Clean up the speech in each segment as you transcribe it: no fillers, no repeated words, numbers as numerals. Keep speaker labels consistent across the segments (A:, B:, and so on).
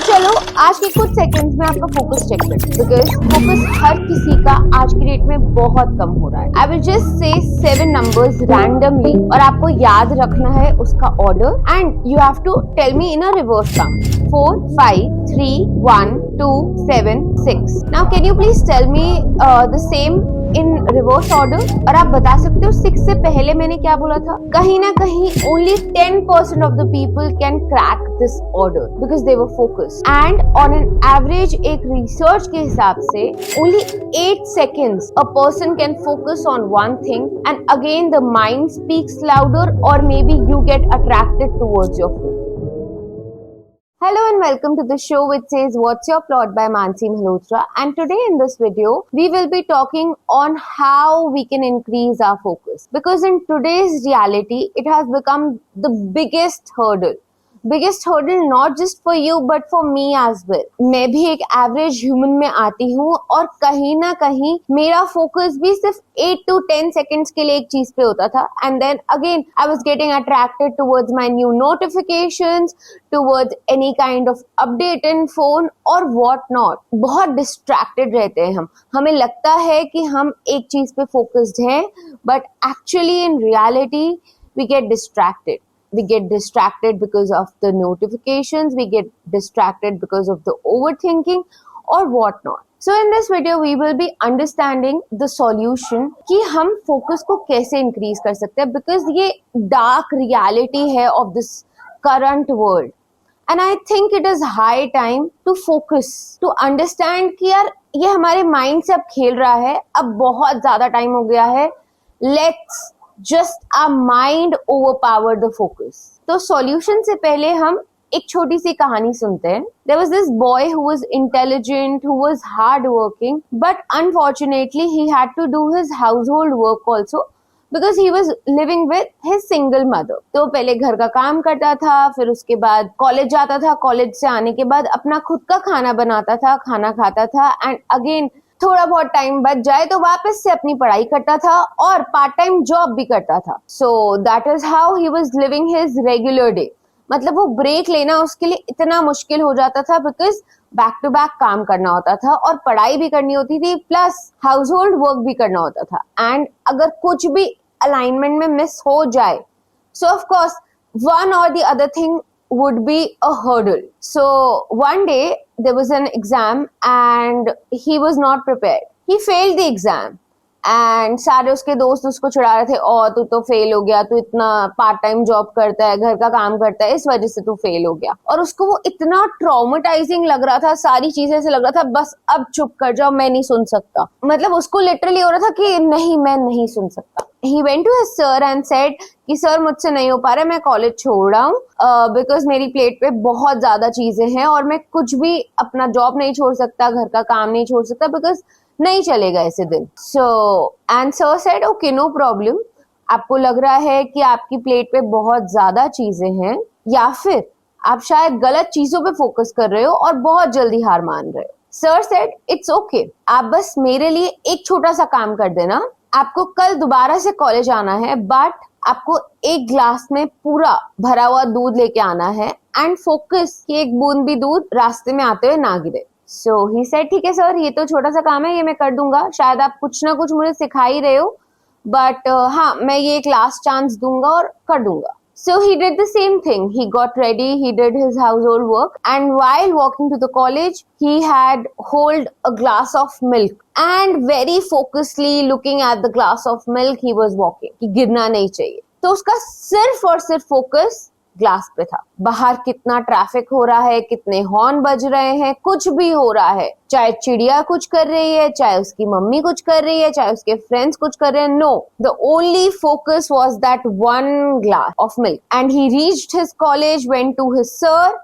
A: चलो आज के कुछ सेकंड्स में आपका फोकस चेक करते हैं, बिकॉज फोकस हर किसी का आज की डेट में बहुत कम हो रहा है। I will just say 7 numbers randomly और आपको याद रखना है उसका order and you have to tell me in a reverse count. 4 5 3 1 2 7 6। Now can you please tell me the same in reverse order. और आप बता सकते हो 6 से पहले मैंने क्या बोला था? कहीं ना कहीं only 10% of the people can crack this order because they were focused and on an average एक रिसर्च के हिसाब से only 8 seconds a person can focus on one thing and again the mind speaks louder or maybe you get attracted towards your phone. Hello and welcome to the show which says What's Your Plot by Mansi Malhotra, and today in this video we will be talking on how we can increase our focus, because in today's reality it has become the biggest hurdle not just for you but for me as well. मैं भी एक average human में आती हूँ और कहीं ना कहीं मेरा फोकस भी सिर्फ 8 to 10 seconds के लिए एक चीज पे होता था and then again I was getting attracted towards my new notifications, towards any kind of update in phone or what not. बहुत distracted रहते हैं हमें लगता है कि हम एक चीज पे फोकस्ड हैं but actually in reality we get distracted. We get distracted because of the notifications, we get distracted because of the overthinking or whatnot. So in this video we will be understanding the solution कि हम focus को कैसे increase कर सकते हैं, because ये dark reality है of this current world. And I think it is high time to focus, to understand कि यार ये हमारे mind से अब खेल रहा है, अब बहुत ज़्यादा time हो गया है, let's just our mind overpower the focus. तो solution से पहले हम एक छोटी सी कहानी सुनते हैं. There was this boy who was intelligent, who was hardworking, but unfortunately he had to do his household work also because he was living with his single mother. तो पहले घर का काम करता था, फिर उसके बाद कॉलेज जाता था, कॉलेज से आने के बाद अपना खुद का खाना बनाता था, खाना खाता था एंड अगेन थोड़ा बहुत टाइम बच जाए तो वापस से अपनी पढ़ाई करता था और पार्ट टाइम जॉब भी करता था. So that is how he was living his regular day. मतलब वो ब्रेक लेना उसके लिए इतना मुश्किल हो जाता था बिकॉज बैक टू बैक काम करना होता था और पढ़ाई भी करनी होती थी प्लस हाउस होल्ड वर्क भी करना होता था. एंड अगर कुछ भी अलाइनमेंट में मिस हो जाए सो ऑफ कोर्स वन और the other thing would be a hurdle. So one day there was an exam and he was not prepared. He failed the exam and सारे उसके दोस्त उसको चिढ़ा रहे थे, और तू तो फेल हो गया, तू इतना पार्ट टाइम जॉब करता है, घर का काम करता है, इस वजह से तू फेल हो गया. और उसको वो इतना ट्रॉमेटाइजिंग लग रहा था, सारी चीजें से लग रहा था बस अब चुप कर जाओ, मैं नहीं सुन सकता. मतलब उसको लिटरली हो रहा था कि नहीं मैं नहीं सुन सकता. He went to his sir and said कि सर मुझसे नहीं हो पा रहा है, मैं कॉलेज छोड़ रहा हूँ बिकॉज मेरी प्लेट पे बहुत ज्यादा चीजें हैं और मैं कुछ भी अपना जॉब नहीं छोड़ सकता, घर का काम नहीं छोड़ सकता बिकॉज नहीं चलेगा ऐसे दिन. So and sir said okay no problem. आपको लग रहा है कि आपकी प्लेट पे बहुत ज्यादा चीजें हैं या फिर आप शायद गलत चीजों पे फोकस कर रहे हो और बहुत जल्दी हार मान रहे हो. सर सेड इट्स ओके, आप बस मेरे लिए एक छोटा सा काम कर देना. आपको कल दोबारा से कॉलेज आना है बट आपको एक ग्लास में पूरा भरा हुआ दूध लेके आना है एंड फोकस कि एक बूंद भी दूध रास्ते में आते हुए ना गिरे. सो ही सेड ठीक है सर, ये तो छोटा सा काम है, ये मैं कर दूंगा, शायद आप कुछ ना कुछ मुझे सिखा ही रहे हो बट हाँ मैं ये एक लास्ट चांस दूंगा और कर दूंगा. So he did the same thing. He got ready, he did his household work, and while walking to the college, he had hold a glass of milk and very focusedly looking at the glass of milk he was walking कि गिरना नहीं चाहिए. तो उसका सिर्फ और सिर्फ focus glass पे था. बाहर कितना ट्रैफिक हो रहा है, कितने हॉर्न बज रहे हैं, कुछ भी हो रहा है, चाहे चिड़िया कुछ कर रही है, चाहे उसकी मम्मी कुछ कर रही है, चाहे उसके फ्रेंड्स कुछ कर रहे हैं, no, the only focus was that one glass of milk. And he reached his college, went to his sir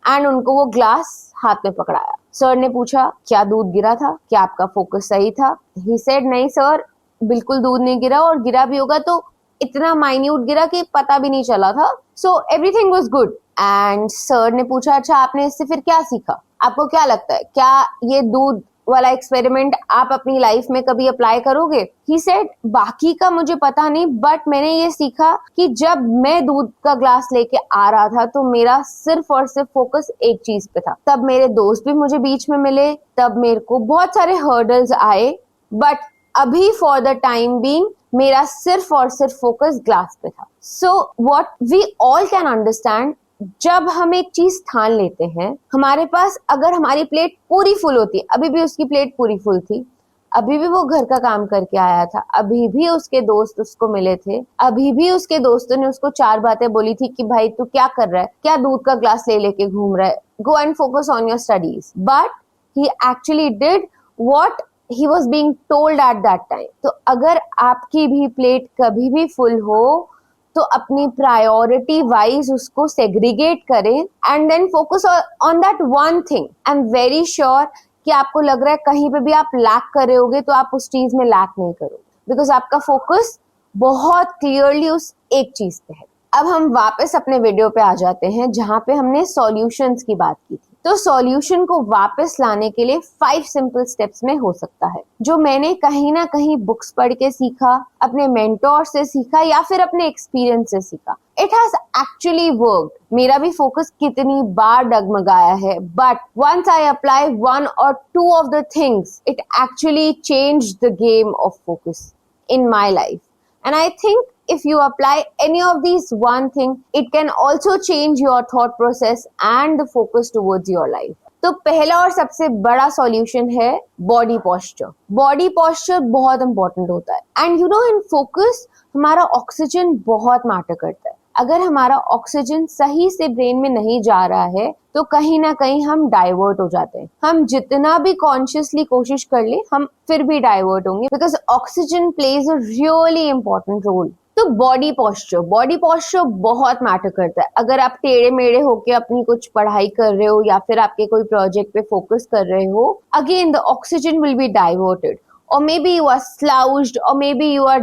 A: and उनको वो ग्लास हाथ में पकड़ाया. सर ने पूछा क्या दूध गिरा था, क्या आपका फोकस सही था? ही सेड नहीं सर, बिल्कुल दूध नहीं गिरा, और गिरा भी होगा तो इतना माइन्यूट गिरा कि पता भी नहीं चला था. So everything was good. And sir ने पूछा अच्छा आपने इससे फिर क्या सीखा, आपको क्या लगता है क्या ये दूध वाला एक्सपेरिमेंट आप अपनी लाइफ में कभी अप्लाई करोगे? ही सेड बाकी का मुझे पता नहीं, बट मैंने ये सीखा कि जब मैं दूध का ग्लास लेके आ रहा था तो मेरा सिर्फ और सिर्फ फोकस एक चीज पे था। तब मेरे दोस्त भी मुझे बीच में मिले, तब मेरे को बहुत सारे हर्डल्स आए, बट अभी फॉर द टाइम बीइंग मेरा सिर्फ और सिर्फ फोकस ग्लास पे था। So what we all can understand, जब हम एक चीज ठान लेते हैं, हमारे पास अगर हमारी प्लेट पूरी फुल होती, अभी भी उसकी प्लेट पूरी फुल थी, अभी भी वो घर का काम करके आया था, अभी भी उसके दोस्त उसको मिले थे, अभी भी उसके दोस्तों ने उसको 4 बातें बोली थी कि भाई तू क्या कर रहा है, क्या दूध का ग्लास ले लेके घूम रहा है, go and focus on your studies, but he actually did what he was being told at that time. तो अगर आपकी भी प्लेट कभी भी फुल हो तो अपनी प्रायोरिटी वाइज उसको सेग्रीगेट करें and then focus on that one thing. I am very sure कि आपको लग रहा है कहीं पे भी आप लैक कर रहे होगे तो आप उस चीज में लैक नहीं करोगे, बिकॉज आपका फोकस बहुत क्लियरली उस एक चीज पे है। अब हम वापस अपने वीडियो पे आ जाते हैं जहां पे हमने सॉल्यूशंस की बात की थी। तो सॉल्यूशन को वापस लाने के लिए 5 सिंपल स्टेप्स में हो सकता है, जो मैंने कहीं ना कहीं बुक्स पढ़ के सीखा, अपने मेंटोर से सीखा या फिर अपने एक्सपीरियंस से सीखा। It has actually worked. मेरा भी फोकस कितनी बार डगमगाया है, but once I apply 1 or 2 of the things, it actually changed the game of focus in my life. And I think if you apply any of these one thing, it can also change your thought process and the focus towards your life. तो पहला और सबसे बड़ा solution है body posture. Body posture बहुत important होता है and you know in focus हमारा ऑक्सीजन बहुत मैटर करता है। अगर हमारा ऑक्सीजन सही से ब्रेन में नहीं जा रहा है तो कहीं ना कहीं हम डाइवर्ट हो जाते हैं। हम जितना भी कॉन्शियसली कोशिश कर ले हम फिर भी डाइवर्ट होंगे, because oxygen plays a really important role. तो बॉडी पोस्चर बहुत मैटर करता है। अगर आप टेढ़े मेढ़े होके अपनी कुछ पढ़ाई कर रहे हो या फिर आपके कोई प्रोजेक्ट पे फोकस कर रहे हो, again the oxygen will be diverted, or maybe you are slouched, or maybe you are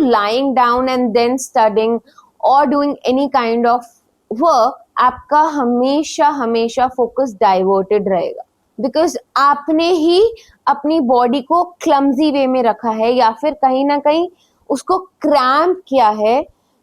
A: lying down and then studying or doing any kind of work, आपका हमेशा फोकस डाइवर्टेड रहेगा, बिकॉज आपने ही अपनी body को clumsy वे में रखा है या फिर कहीं ना कहीं उसको क्रैम्प किया है,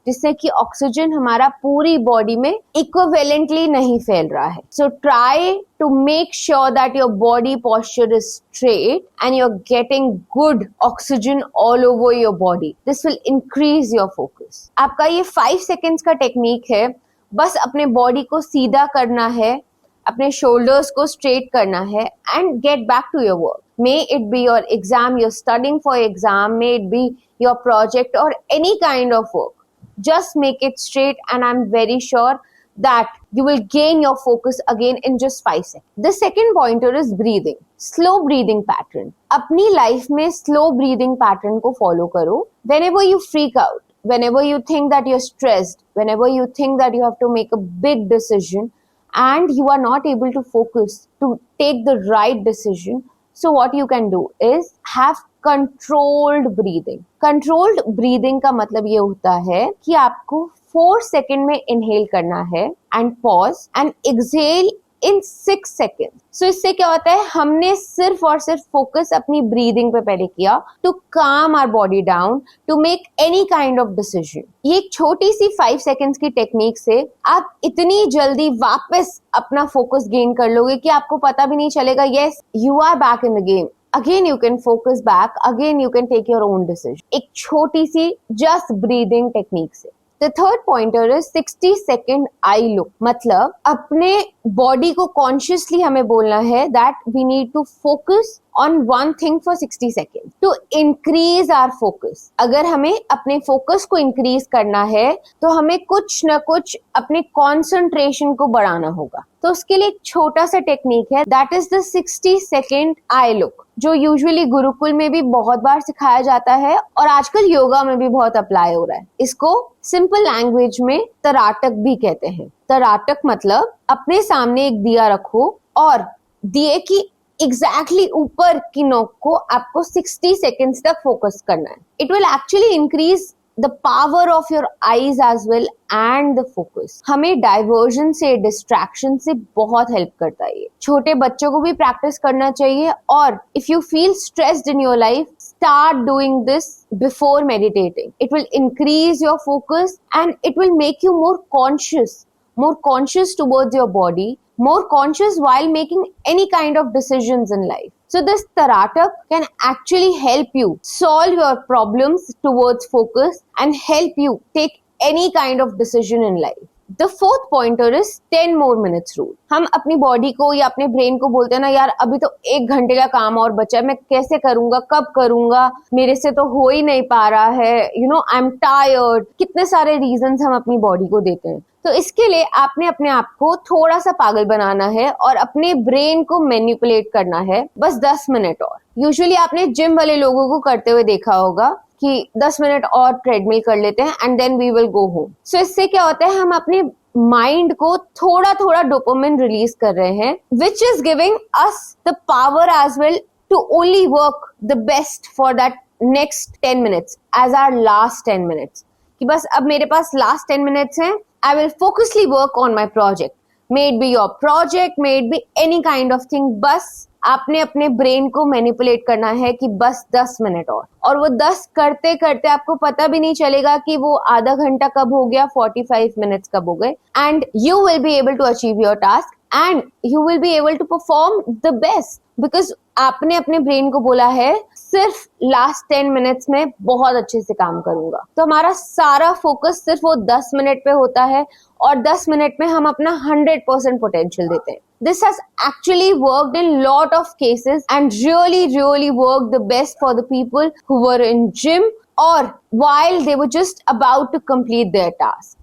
A: जिससे कि ऑक्सीजन हमारा पूरी बॉडी में इक्विवेलेंटली नहीं फैल रहा है। So try to make sure that your body posture is straight and you are getting good oxygen all over your body. This will increase your focus. आपका ये 5 सेकेंड्स का टेक्निक है। बस अपने बॉडी को सीधा करना है, अपने शोल्डर्स को स्ट्रेट करना है and get back to your work. May it be your exam, you're studying for exam, may it be your project or any kind of work. Just make it straight and I'm very sure that you will gain your focus again in just 5 seconds. The second pointer is breathing. Slow breathing pattern. अपनी life में slow breathing pattern को follow करो. Whenever you freak out, whenever you think that you're stressed, whenever you think that you have to make a big decision and you are not able to focus to take the right decision, so what you can do is have controlled breathing. Controlled breathing का मतलब ये होता है कि आपको 4 second में inhale करना है and pause and exhale in 6 second. So इससे क्या होता है, हमने सिर्फ और सिर्फ फोकस अपनी ब्रीदिंग पे पहले किया to calm our body down to make any kind of decision. ये एक छोटी सी 5 सेकेंड्स की टेक्निक से आप इतनी जल्दी वापस अपना फोकस गेन कर लोगे कि आपको पता भी नहीं चलेगा। Yes, you are back in the game. Again you can focus back, again you can take your own decision. एक छोटी सी just breathing technique से। The third pointer is 60 second eye look. मतलब अपने बॉडी को कॉन्शियसली हमें बोलना है that we need to focus on one thing for 60 seconds to increase our focus. अगर हमें अपने फोकस को इंक्रीज करना है तो हमें कुछ न कुछ अपने कॉन्सेंट्रेशन को बढ़ाना होगा। तो उसके लिए एक छोटा सा टेक्निक है, that is the 60 second I look, जो यूजुअली गुरुकुल में भी बहुत बार सिखाया जाता है और आजकल योगा में भी बहुत अप्लाई हो रहा है। इसको सिंपल लैंग्वेज में तराटक भी कहते हैं। तराटक मतलब अपने सामने एक दिया रखो और दिए की एग्जैक्टली ऊपर की नोक को आपको 60 सेकेंड्स तक फोकस करना है। It will actually increase the power of your eyes as well and the focus. हमें डाइवर्जन से, डिस्ट्रैक्शन से बहुत हेल्प करता है ये. छोटे बच्चों को भी प्रैक्टिस करना चाहिए. और if you feel stressed in your life, start doing this before meditating. It will increase your focus and it will make you more conscious towards your body, more conscious while making any kind of decisions in life. So this Taratak can actually help you solve your problems towards focus and help you take any kind of decision in life. The fourth pointer is 10 more minutes rule. हम अपनी body को या अपने brain को बोलते हैं ना, यार अभी तो 1 घंटे का काम और बचा है, मैं कैसे करूंगा, कब करूंगा, मेरे से तो हो ही नहीं पा रहा है, आई एम टायर्ड. कितने सारे रीजंस हम अपनी बॉडी को देते हैं. तो इसके लिए आपने अपने आप को थोड़ा सा पागल बनाना है और अपने ब्रेन को मैनिपुलेट करना है, बस 10 मिनट और. यूजुअली आपने जिम वाले लोगों को करते हुए देखा होगा कि 10 मिनट और ट्रेडमिल कर लेते हैं and then we will go home. So इससे क्या होता है, हम अपने माइंड को थोड़ा थोड़ा डोपामिन रिलीज कर रहे हैं, which is giving us the power as well to only work the best for that next 10 minutes as our last 10 minutes. कि बस अब मेरे पास लास्ट 10 मिनट्स हैं, I will focusedly work on my project. May it be your project, may it be any kind of thing. बस आपने अपने brain को मैनिपुलेट करना है कि बस 10 मिनट और वो 10 करते करते आपको पता भी नहीं चलेगा कि वो आधा घंटा कब हो गया, 45 मिनट्स कब हो गए. And you will be able to achieve your task and you will be able to perform the best, because आपने अपने ब्रेन को बोला है सिर्फ लास्ट 10 मिनट्स में बहुत अच्छे से काम करूंगा. तो हमारा सारा फोकस सिर्फ वो 10 मिनट पे होता है और 10 मिनट में हम अपना 100% पोटेंशियल देते हैं. This has actually worked in lot of cases and really worked the best for the people who were in gym or while they were just about to complete their task.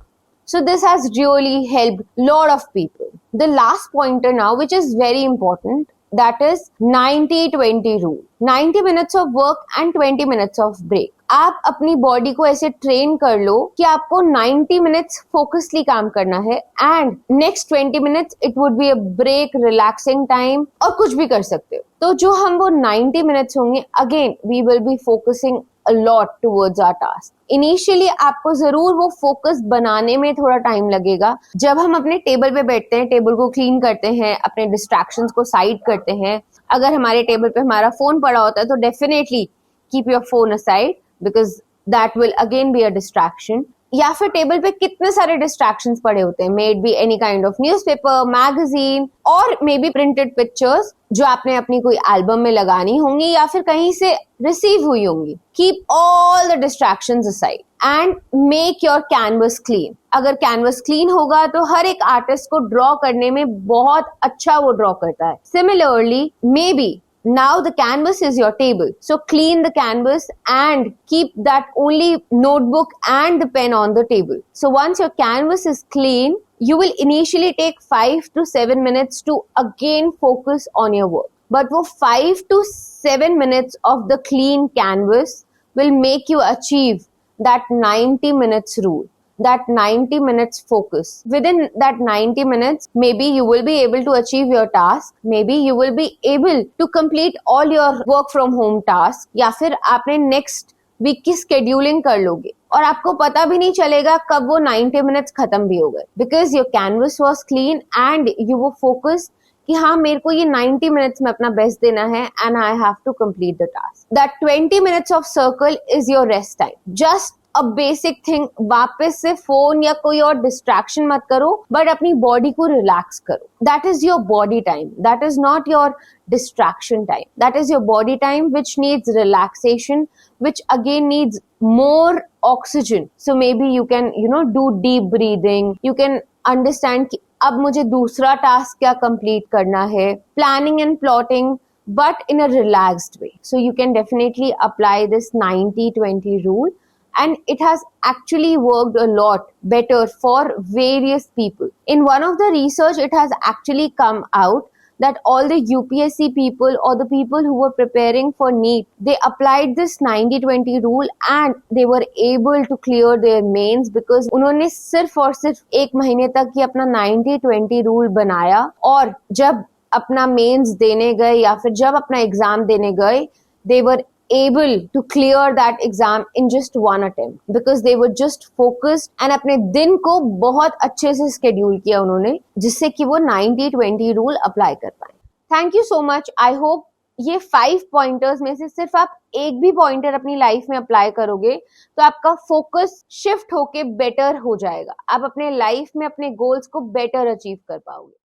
A: So this has really helped lot of people. The last pointer now, which is very important, that is 90-20 rule. 90 minutes of work and 20 minutes of break. आप अपनी body को ऐसे train कर लो कि आपको 90 minutes फोकसली काम करना है and next 20 minutes it would be a break, relaxing time, और कुछ भी कर सकते हो. तो जो हम वो 90 मिनट्स होंगे, again we will be focusing a lot towards our task. Initially आपको जरूर वो फोकस बनाने में थोड़ा टाइम लगेगा. जब हम अपने टेबल पे बैठते हैं, टेबल को क्लीन करते हैं, अपने डिस्ट्रैक्शंस को साइड करते हैं, अगर हमारे टेबल पे हमारा फोन पड़ा होता है तो definitely keep your phone aside because that will again be a distraction. या फिर टेबल पे कितने सारे डिस्ट्रैक्शंस पड़े होते हैं, may it be any kind of newspaper, magazine और मे बी प्रिंटेड पिक्चर्स जो आपने अपनी कोई एल्बम में लगानी होंगी या फिर कहीं से रिसीव हुई होंगी. Keep all the distractions aside and make your canvas clean. अगर कैनवस क्लीन होगा तो हर एक आर्टिस्ट को ड्रॉ करने में बहुत अच्छा वो ड्रॉ करता है. Similarly may be now the canvas is your table, so clean the canvas and keep that only notebook and the pen on the table. So once your canvas is clean, you will initially take 5 to 7 minutes to again focus on your work. But wo 5 to 7 minutes of the clean canvas will make you achieve that 90 minutes rule, that 90 minutes focus. Within that 90 minutes, maybe you will be able to achieve your task. Maybe you will be able to complete all your work from home tasks. या फिर आपने next week की scheduling कर लोगे और आपको पता भी नहीं चलेगा कब वो 90 minutes खत्म भी हो गए. Because your canvas was clean and you were focused कि हाँ मेरे को ये 90 minutes में अपना बेस्ट देना है and I have to complete the task. That 20 minutes of circle is your rest time. Just a basic thing, वापस से फोन या कोई और डिस्ट्रैक्शन मत करो बट अपनी बॉडी को रिलैक्स करो. That is your body time, that is not your distraction time. That is your body time which needs relaxation, which again needs more oxygen. So may be you can do deep breathing, you can understand कि अब मुझे दूसरा task क्या complete करना है. Planning and plotting but in a relaxed way. So you can definitely apply this 90-20 rule. And it has actually worked a lot better for various people. In one of the research, it has actually come out that all the UPSC people or the people who were preparing for NEET, they applied this 90-20 rule and they were able to clear their mains because उन्होंने सिर्फ और सिर्फ 1 महीने तक ही अपना 90-20 rule बनाया और जब अपना मेंस देने गए या फिर जब अपना एग्जाम देने गए, they were able to clear that exam in just one attempt because they were just focused and अपने दिन को बहुत अच्छे से schedule किया उन्होंने, जिससे कि वो 90-20 रूल अप्लाई कर पाए। Thank you so much. I hope ये 5 पॉइंटर्स में से सिर्फ आप एक भी पॉइंटर अपनी लाइफ में अप्लाई करोगे तो आपका फोकस शिफ्ट होके बेटर हो जाएगा, आप अपने लाइफ में अपने गोल्स को बेटर अचीव कर पाओगे।